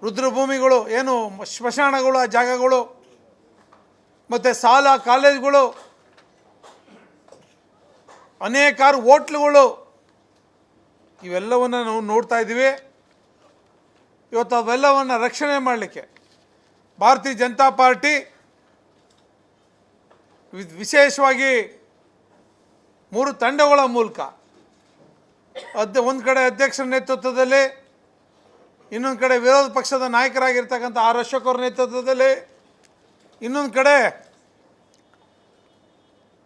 ರುದ್ರಭೂಮಿಗಳು ಏನು ಸ್ಮಶಾನಗಳು, ಆ ಜಾಗಗಳು, ಮತ್ತು ಶಾಲಾ ಕಾಲೇಜುಗಳು, ಅನೇಕಾರು ಹೋಟ್ಲುಗಳು, ಇವೆಲ್ಲವನ್ನು ನಾವು ನೋಡ್ತಾ ಇದ್ದೀವಿ. ಇವತ್ತು ಅವೆಲ್ಲವನ್ನು ರಕ್ಷಣೆ ಮಾಡಲಿಕ್ಕೆ ಭಾರತೀಯ ಜನತಾ ಪಾರ್ಟಿ ವಿಶೇಷವಾಗಿ 3 ತಂಡಗಳ ಮೂಲಕ ಒಂದು ಕಡೆ ಅಧ್ಯಕ್ಷರ ನೇತೃತ್ವದಲ್ಲಿ, ಇನ್ನೊಂದು ಕಡೆ ವಿರೋಧ ಪಕ್ಷದ ನಾಯಕರಾಗಿರ್ತಕ್ಕಂಥ ಆರ್ ಅಶೋಕ್ ಅವರ ನೇತೃತ್ವದಲ್ಲಿ, ಇನ್ನೊಂದು ಕಡೆ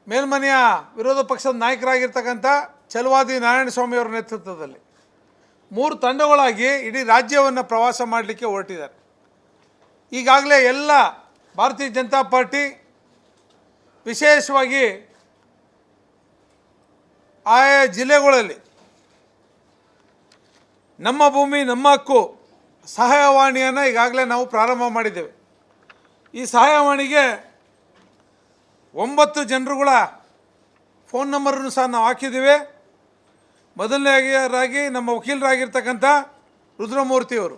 ಮೇಲ್ಮನೆಯ ವಿರೋಧ ಪಕ್ಷದ ನಾಯಕರಾಗಿರ್ತಕ್ಕಂಥ ಛಲವಾದಿ ನಾರಾಯಣಸ್ವಾಮಿ ಅವರ ನೇತೃತ್ವದಲ್ಲಿ 3 ತಂಡಗಳಾಗಿ ಇಡೀ ರಾಜ್ಯವನ್ನು ಪ್ರವಾಸ ಮಾಡಲಿಕ್ಕೆ ಹೊರಟಿದ್ದಾರೆ. ಈಗಾಗಲೇ ಎಲ್ಲ ಭಾರತೀಯ ಜನತಾ ಪಾರ್ಟಿ ವಿಶೇಷವಾಗಿ ಆಯಾ ಜಿಲ್ಲೆಗಳಲ್ಲಿ ನಮ್ಮ ಭೂಮಿ ನಮ್ಮ ಹಕ್ಕು ಸಹಾಯವಾಣಿಯನ್ನು ಈಗಾಗಲೇ ನಾವು ಪ್ರಾರಂಭ ಮಾಡಿದ್ದೇವೆ. ಈ ಸಹಾಯವಾಣಿಗೆ 9 ಜನರುಗಳ ಫೋನ್ ನಂಬರನ್ನು ಸಹ ನಾವು ಹಾಕಿದ್ದೀವಿ. ಮೊದಲನೇದಾಗಿ ನಮ್ಮ ವಕೀಲರಾಗಿರ್ತಕ್ಕಂಥ ರುದ್ರಮೂರ್ತಿಯವರು,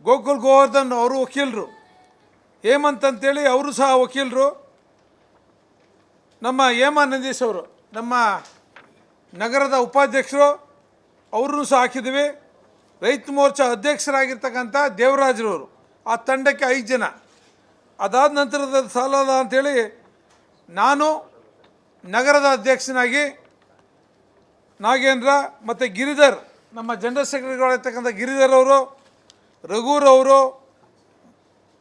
ಗೋಕುಲ್ ಗೋವರ್ಧನ್ ಅವರು ವಕೀಲರು, ಹೇಮಂತ್ ಅಂತೇಳಿ ಅವರು ಸಹ ವಕೀಲರು, ನಮ್ಮ ಹೇಮಾ ನಂದೀಶ್ ಅವರು ನಮ್ಮ ನಗರದ ಉಪಾಧ್ಯಕ್ಷರು, ಅವ್ರನ್ನೂ ಸಹ ಹಾಕಿದ್ದೀವಿ. ರೈತ ಮೋರ್ಚಾ ಅಧ್ಯಕ್ಷರಾಗಿರ್ತಕ್ಕಂಥ ದೇವರಾಜ್ರವರು, ಆ ತಂಡಕ್ಕೆ 5 ಜನ. ಅದಾದ ನಂತರದ ಸಾಲದ ಅಂಥೇಳಿ ನಾನು ನಗರದ ಅಧ್ಯಕ್ಷನಾಗಿ ನಾಗೇಂದ್ರ ಮತ್ತು ಗಿರಿಧರ್, ನಮ್ಮ ಜನರಲ್ ಸೆಕ್ರೆಟರಿಗಳಿರ್ತಕ್ಕಂಥ ಗಿರಿಧರ್ ಅವರು, ರಘುರವರು,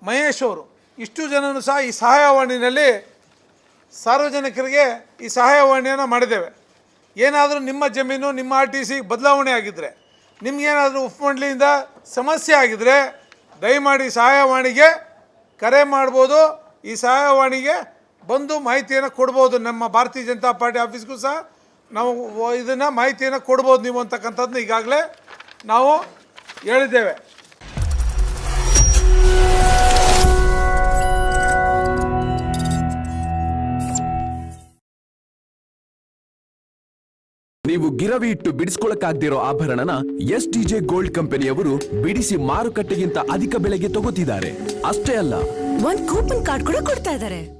ಮಹೇಶ್ ಅವರು, ಇಷ್ಟು ಜನರು ಸಹ ಈ ಸಹಾಯವಾಣಿನಲ್ಲಿ ಸಾರ್ವಜನಿಕರಿಗೆ ಈ ಸಹಾಯವಾಣಿಯನ್ನು ಮಾಡಿದ್ದೇವೆ. ಏನಾದರೂ ನಿಮ್ಮ ಜಮೀನು ನಿಮ್ಮ RTC ಬದಲಾವಣೆ ಆಗಿದ್ದರೆ, ನಿಮಗೇನಾದರೂ ಉಪಮಂಡಳಿಯಿಂದ ಸಮಸ್ಯೆ ಆಗಿದ್ದರೆ ದಯಮಾಡಿ ಸಹಾಯವಾಣಿಗೆ ಕರೆ ಮಾಡ್ಬೋದು. ಈ ಸಹಾಯವಾಣಿಗೆ ಬಂದು ಮಾಹಿತಿಯನ್ನು ಕೊಡ್ಬೋದು. ನಮ್ಮ ಭಾರತೀಯ ಜನತಾ ಪಾರ್ಟಿ ಆಫೀಸ್ಗೂ ಸಹ ನಾವು ಇದನ್ನು ಮಾಹಿತಿಯನ್ನು ಕೊಡ್ಬೋದು ನೀವು ಅಂತಕ್ಕಂಥದ್ದನ್ನ ಈಗಾಗಲೇ ನಾವು ಹೇಳಿದ್ದೇವೆ. ನೀವು ಗಿರವಿ ಇಟ್ಟು ಬಿಡಿಸ್ಕೊಳಕ್ಕಾಗ್ದಿರೋ ಆಭರಣನ STJ ಗೋಲ್ಡ್ ಕಂಪನಿಯವರು ಬಿಡಿಸಿ ಮಾರುಕಟ್ಟೆಗಿಂತ ಅಧಿಕ ಬೆಲೆಗೆ ತಗೋತಿದ್ದಾರೆ. ಅಷ್ಟೇ ಅಲ್ಲ, ಒಂದು ಕೂಪನ್ ಕಾರ್ಡ್ ಕೂಡ ಕೊಡ್ತಾ ಇದ್ದಾರೆ.